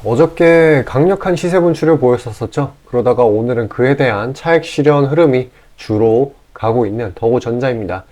어저께 강력한 시세 분출을 보였었죠. 그러다가 오늘은 그에 대한 차익 실현 흐름이 주로 가고 있는 더고전자입니다.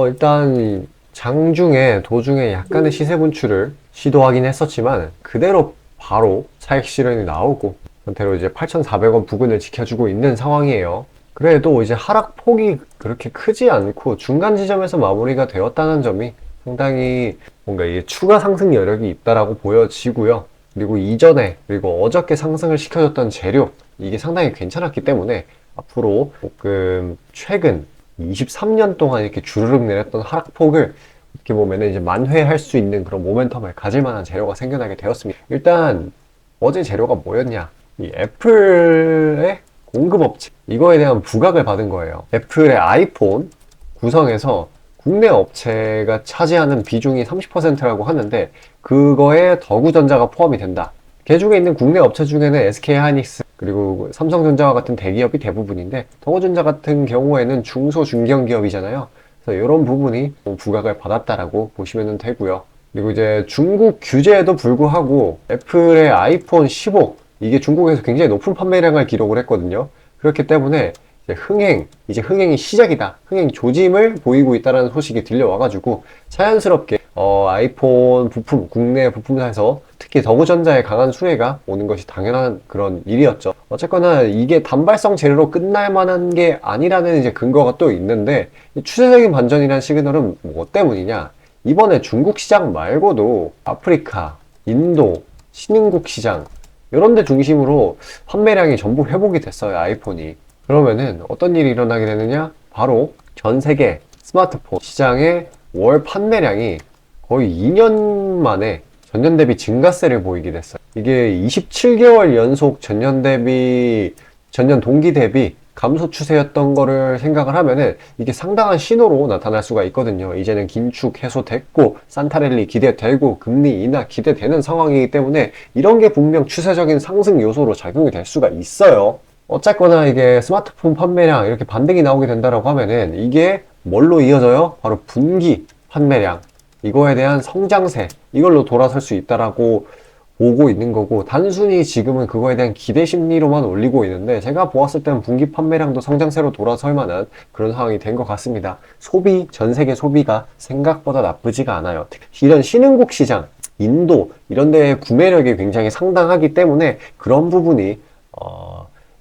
일단 장중에 도중에 약간의 시세 분출을 시도하긴 했었지만 그대로 바로 차익 실현이 나오고 상태로 이제 8,400원 부근을 지켜주고 있는 상황이에요. 그래도 이제 하락폭이 그렇게 크지 않고 중간 지점에서 마무리가 되었다는 점이 상당히 뭔가 이게 추가 상승 여력이 있다라고 보여지고요. 그리고 이전에 그리고 어저께 상승을 시켜줬던 재료 이게 상당히 괜찮았기 때문에 앞으로 조금 최근 23년 동안 이렇게 주르륵 내렸던 하락폭을 이렇게 보면은 이제 만회할 수 있는 그런 모멘텀을 가질 만한 재료가 생겨나게 되었습니다. 일단 어제 재료가 뭐였냐? 이 애플의 공급업체 이거에 대한 부각을 받은 거예요. 애플의 아이폰 구성에서 국내 업체가 차지하는 비중이 30%라고 하는데 그거에 더구전자가 포함이 된다. 개중에 있는 국내 업체 중에는 SK하이닉스 그리고 삼성전자와 같은 대기업이 대부분인데 더구전자 같은 경우에는 중소 중견 기업이잖아요. 그래서 이런 부분이 부각을 받았다라고 보시면 되고요. 그리고 이제 중국 규제에도 불구하고 애플의 아이폰 15 이게 중국에서 굉장히 높은 판매량을 기록을 했거든요. 그렇기 때문에 이제 흥행이 시작이다. 흥행 조짐을 보이고 있다는 소식이 들려와가지고 자연스럽게 아이폰 부품, 국내 부품사에서 특히 더구전자의 강한 수혜가 오는 것이 당연한 그런 일이었죠. 어쨌거나 이게 단발성 재료로 끝날 만한 게 아니라는 이제 근거가 또 있는데 추세적인 반전이라는 시그널은 뭐 때문이냐? 이번에 중국 시장 말고도 아프리카, 인도, 신흥국 시장 이런 데 중심으로 판매량이 전부 회복이 됐어요, 아이폰이. 그러면은 어떤 일이 일어나게 되느냐? 바로 전 세계 스마트폰 시장의 월 판매량이 거의 2년 만에 전년 대비 증가세를 보이게 됐어요. 이게 27개월 연속 전년 동기 대비 감소 추세였던 거를 생각을 하면은 이게 상당한 신호로 나타날 수가 있거든요. 이제는 긴축 해소됐고 산타랠리 기대되고 금리 인하 기대되는 상황이기 때문에 이런 게 분명 추세적인 상승 요소로 작용이 될 수가 있어요. 어쨌거나 이게 스마트폰 판매량 이렇게 반등이 나오게 된다라고 하면은 이게 뭘로 이어져요? 바로 분기 판매량 이거에 대한 성장세 이걸로 돌아설 수 있다라고 보고 있는 거고 단순히 지금은 그거에 대한 기대 심리로만 올리고 있는데 제가 보았을 때는 분기 판매량도 성장세로 돌아설 만한 그런 상황이 된 것 같습니다. 전 세계 소비가 생각보다 나쁘지가 않아요. 이런 신흥국 시장, 인도 이런 데의 구매력이 굉장히 상당하기 때문에 그런 부분이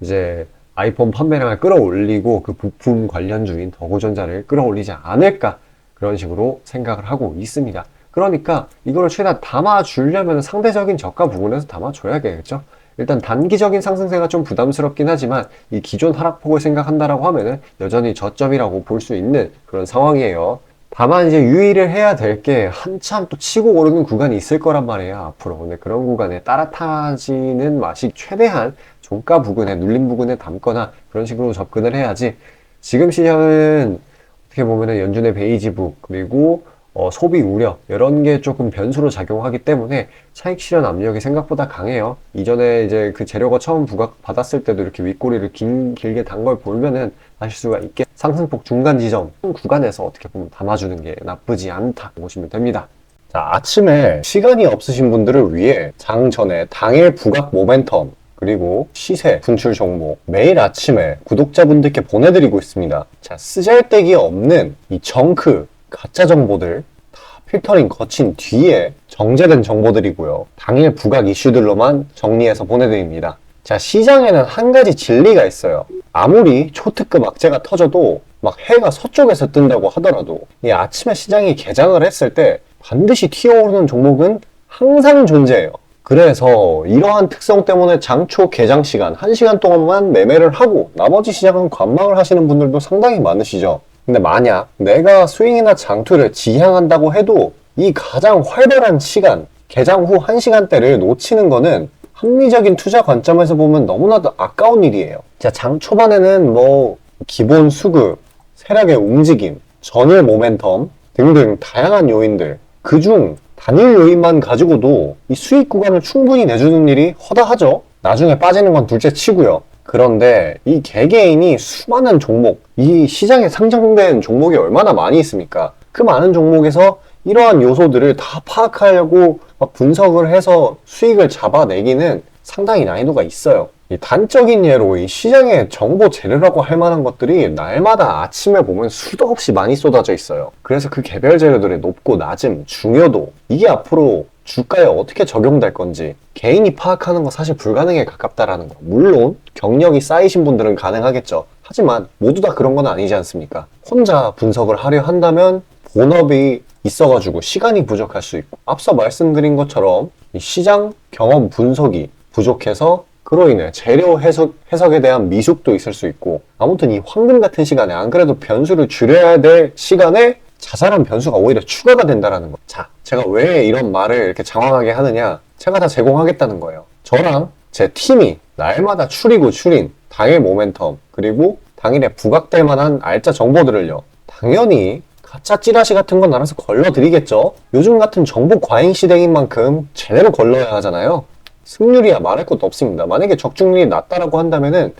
이제 아이폰 판매량을 끌어올리고 그 부품 관련주인 더구전자를 끌어올리지 않을까 그런 식으로 생각을 하고 있습니다. 그러니까 이거를 최대한 담아주려면 상대적인 저가 부분에서 담아줘야겠죠. 일단 단기적인 상승세가 좀 부담스럽긴 하지만 이 기존 하락폭을 생각한다라고 하면은 여전히 저점이라고 볼 수 있는 그런 상황이에요. 다만 이제 유의를 해야 될 게 한참 또 치고 오르는 구간이 있을 거란 말이에요, 앞으로. 근데 그런 구간에 따라타지는 맛이 최대한 종가 부근에, 눌림 부근에 담거나 그런 식으로 접근을 해야지 지금 시장은 어떻게 보면은 연준의 베이지북, 그리고 소비 우려 이런 게 조금 변수로 작용하기 때문에 차익 실현 압력이 생각보다 강해요. 이전에 이제 그 재료가 처음 부각 받았을 때도 이렇게 윗꼬리를 길게 단 걸 보면은 아실 수가 있게 상승폭 중간 지점 구간에서 어떻게 보면 담아주는 게 나쁘지 않다 보시면 됩니다. 자, 아침에 시간이 없으신 분들을 위해 장 전에 당일 부각 모멘텀 그리고 시세 분출 종목 매일 아침에 구독자분들께 보내드리고 있습니다. 자, 쓰잘데기 없는 이 정크 가짜 정보들 다 필터링 거친 뒤에 정제된 정보들이고요. 당일 부각 이슈들로만 정리해서 보내드립니다. 자, 시장에는 한 가지 진리가 있어요. 아무리 초특급 악재가 터져도 막 해가 서쪽에서 뜬다고 하더라도 이 아침에 시장이 개장을 했을 때 반드시 튀어오르는 종목은 항상 존재해요. 그래서 이러한 특성 때문에 장초 개장 시간 1시간 동안만 매매를 하고 나머지 시장은 관망을 하시는 분들도 상당히 많으시죠. 근데 만약 내가 스윙이나 장투를 지향한다고 해도 이 가장 활발한 시간, 개장 후 1시간대를 놓치는 거는 합리적인 투자 관점에서 보면 너무나도 아까운 일이에요. 자, 장 초반에는 뭐 기본 수급, 세력의 움직임, 전일 모멘텀 등등 다양한 요인들 그중 단일 요인만 가지고도 이 수익 구간을 충분히 내주는 일이 허다하죠. 나중에 빠지는 건 둘째 치고요. 그런데 이 개개인이 수많은 종목, 이 시장에 상장된 종목이 얼마나 많이 있습니까? 그 많은 종목에서 이러한 요소들을 다 파악하려고 막 분석을 해서 수익을 잡아내기는 상당히 난이도가 있어요. 이 단적인 예로 이 시장의 정보 재료라고 할 만한 것들이 날마다 아침에 보면 수도 없이 많이 쏟아져 있어요. 그래서 그 개별 재료들의 높고 낮음, 중요도, 이게 앞으로 주가에 어떻게 적용될 건지 개인이 파악하는 거 사실 불가능에 가깝다라는 거. 물론 경력이 쌓이신 분들은 가능하겠죠. 하지만 모두 다 그런 건 아니지 않습니까? 혼자 분석을 하려 한다면 본업이 있어가지고 시간이 부족할 수 있고, 앞서 말씀드린 것처럼 이 시장 경험 분석이 부족해서 그로 인해 재료 해석에 대한 미숙도 있을 수 있고, 아무튼 이 황금 같은 시간에 안 그래도 변수를 줄여야 될 시간에 자잘한 변수가 오히려 추가가 된다는 거. 자, 제가 왜 이런 말을 이렇게 장황하게 하느냐? 제가 다 제공하겠다는 거예요. 저랑 제 팀이 날마다 추린 당일 모멘텀, 그리고 당일에 부각될 만한 알짜 정보들을요, 당연히 가짜 찌라시 같은 건 알아서 걸러드리겠죠. 요즘 같은 정보 과잉 시대인 만큼 제대로 걸러야 하잖아요. 승률이야 말할 것도 없습니다. 만약에 적중률이 낮다라고 한다면은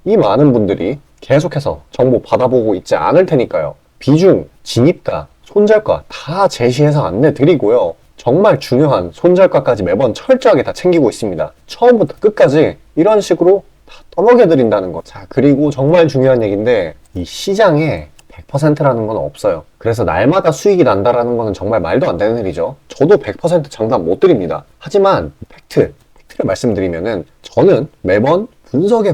이 많은 분들이 계속해서 정보 받아보고 있지 않을 테니까요. 비중, 진입가, 손절가 다 제시해서 안내 드리고요. 정말 중요한 손절가까지 매번 철저하게 다 챙기고 있습니다. 처음부터 끝까지 이런 식으로 다 떠먹여 드린다는 거. 자, 그리고 정말 중요한 얘기인데, 이 시장에 100%라는 건 없어요. 그래서 날마다 수익이 난다라는 거는 정말 말도 안 되는 일이죠. 저도 100% 장담 못 드립니다. 하지만 팩트를 말씀드리면은, 저는 매번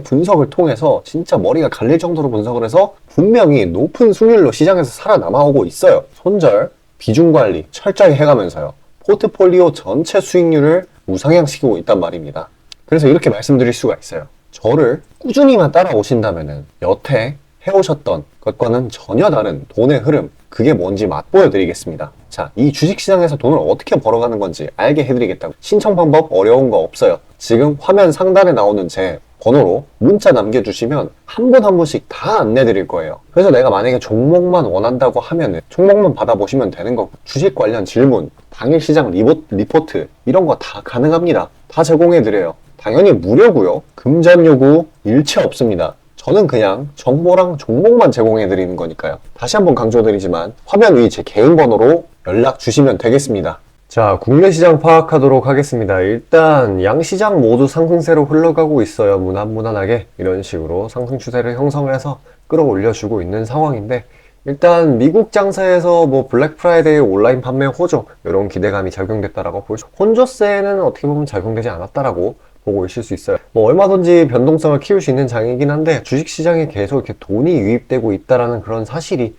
분석을 통해서 진짜 머리가 갈릴 정도로 분석을 해서 분명히 높은 수익률로 시장에서 살아남아오고 있어요. 손절, 비중 관리 철저히 해가면서요. 포트폴리오 전체 수익률을 우상향시키고 있단 말입니다. 그래서 이렇게 말씀드릴 수가 있어요. 저를 꾸준히만 따라오신다면은 여태 해오셨던 것과는 전혀 다른 돈의 흐름, 그게 뭔지 맛보여 드리겠습니다. 자, 이 주식시장에서 돈을 어떻게 벌어가는 건지 알게 해드리겠다고. 신청 방법 어려운 거 없어요. 지금 화면 상단에 나오는 제 번호로 문자 남겨주시면 한 분 한 분씩 다 안내 드릴 거예요. 그래서 내가 만약에 종목만 원한다고 하면은 종목만 받아보시면 되는 거고, 주식 관련 질문, 당일 시장 리포트 이런 거 다 가능합니다. 다 제공해 드려요. 당연히 무료고요. 금전 요구 일체 없습니다. 저는 그냥 정보랑 종목만 제공해 드리는 거니까요. 다시 한번 강조드리지만 화면 위 제 개인 번호로 연락 주시면 되겠습니다. 자, 국내 시장 파악하도록 하겠습니다. 일단 양시장 모두 상승세로 흘러가고 있어요. 무난무난하게 이런 식으로 상승 추세를 형성을 해서 끌어올려주고 있는 상황인데, 일단 미국 장사에서 뭐 블랙 프라이데이 온라인 판매 호조 이런 기대감이 작용됐다라고 볼 수, 혼조세는 어떻게 보면 작용되지 않았다라고 보고 있을 수 있어요. 뭐 얼마든지 변동성을 키울 수 있는 장이긴 한데, 주식시장에 계속 이렇게 돈이 유입되고 있다라는 그런 사실이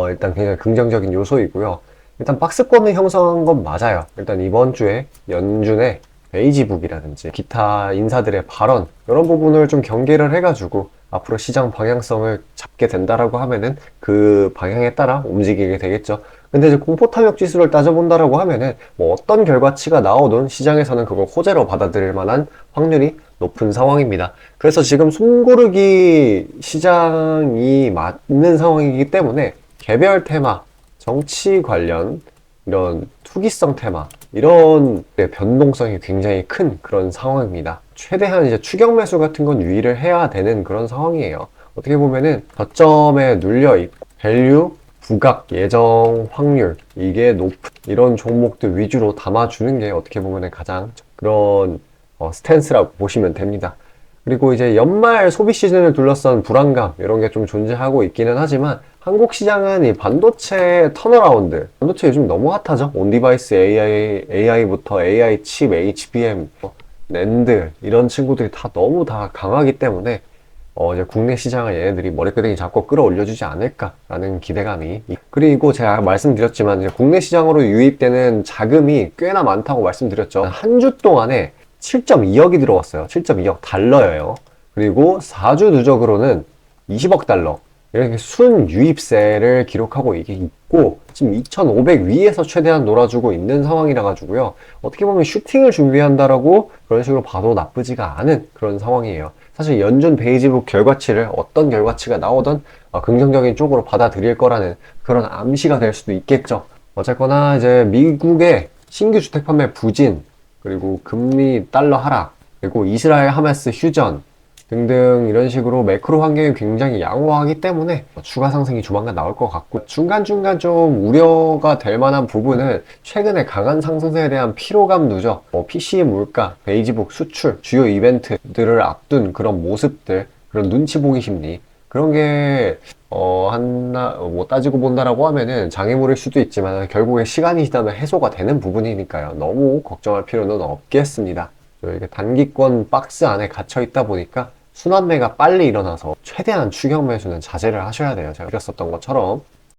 일단 굉장히 긍정적인 요소이고요. 일단 박스권을 형성한 건 맞아요. 일단 이번 주에 연준의 베이지북이라든지 기타 인사들의 발언, 이런 부분을 좀 경계를 해가지고 앞으로 시장 방향성을 잡게 된다라고 하면은 그 방향에 따라 움직이게 되겠죠. 근데 이제 공포탐욕 지수를 따져본다라고 하면은 뭐 어떤 결과치가 나오든 시장에서는 그걸 호재로 받아들일 만한 확률이 높은 상황입니다. 그래서 지금 숨고르기 시장이 맞는 상황이기 때문에 개별 테마, 정치 관련 이런 투기성 테마, 이런 변동성이 굉장히 큰 그런 상황입니다. 최대한 이제 추격 매수 같은 건 유의를 해야 되는 그런 상황이에요. 어떻게 보면은 저점에 눌려 있고 밸류, 부각, 예정, 확률, 이게 높은 이런 종목들 위주로 담아주는 게 어떻게 보면은 가장 그런 스탠스라고 보시면 됩니다. 그리고 이제 연말 소비 시즌을 둘러싼 불안감, 이런 게 좀 존재하고 있기는 하지만, 한국 시장은 이 반도체 턴어라운드, 반도체 요즘 너무 핫하죠? 온디바이스 AI부터 AI 칩, HBM, 낸드, 이런 친구들이 다 너무 다 강하기 때문에 이제 국내 시장을 얘네들이 머리끄댕이 잡고 끌어올려주지 않을까라는 기대감이. 그리고 제가 말씀드렸지만, 이제 국내 시장으로 유입되는 자금이 꽤나 많다고 말씀드렸죠. 한 주 동안에 7.2억이 들어왔어요. 7.2억 달러예요. 그리고 4주 누적으로는 20억 달러. 이렇게 순 유입세를 기록하고 있고, 지금 2,500 위에서 최대한 놀아주고 있는 상황이라 가지고요. 어떻게 보면 슈팅을 준비한다라고 그런 식으로 봐도 나쁘지가 않은 그런 상황이에요. 사실 연준 베이지북 결과치를 어떤 결과치가 나오든 긍정적인 쪽으로 받아들일 거라는 그런 암시가 될 수도 있겠죠. 어쨌거나 이제 미국의 신규 주택 판매 부진, 그리고 금리 달러 하락, 그리고 이스라엘 하마스 휴전, 등등 이런 식으로 매크로 환경이 굉장히 양호하기 때문에 추가 상승이 조만간 나올 것 같고, 중간중간 좀 우려가 될 만한 부분은 최근에 강한 상승세에 대한 피로감 누적, PC 물가, 베이지북 수출, 주요 이벤트들을 앞둔 그런 모습들, 그런 눈치 보기 심리, 그런 게 따지고 본다라고 하면은 장애물일 수도 있지만 결국에 시간이 지나면 해소가 되는 부분이니까요. 너무 걱정할 필요는 없겠습니다. 이게 단기권 박스 안에 갇혀 있다 보니까 순환매가 빨리 일어나서 최대한 추격 매수는 자제를 하셔야 돼요. 제가 드렸었던 것처럼.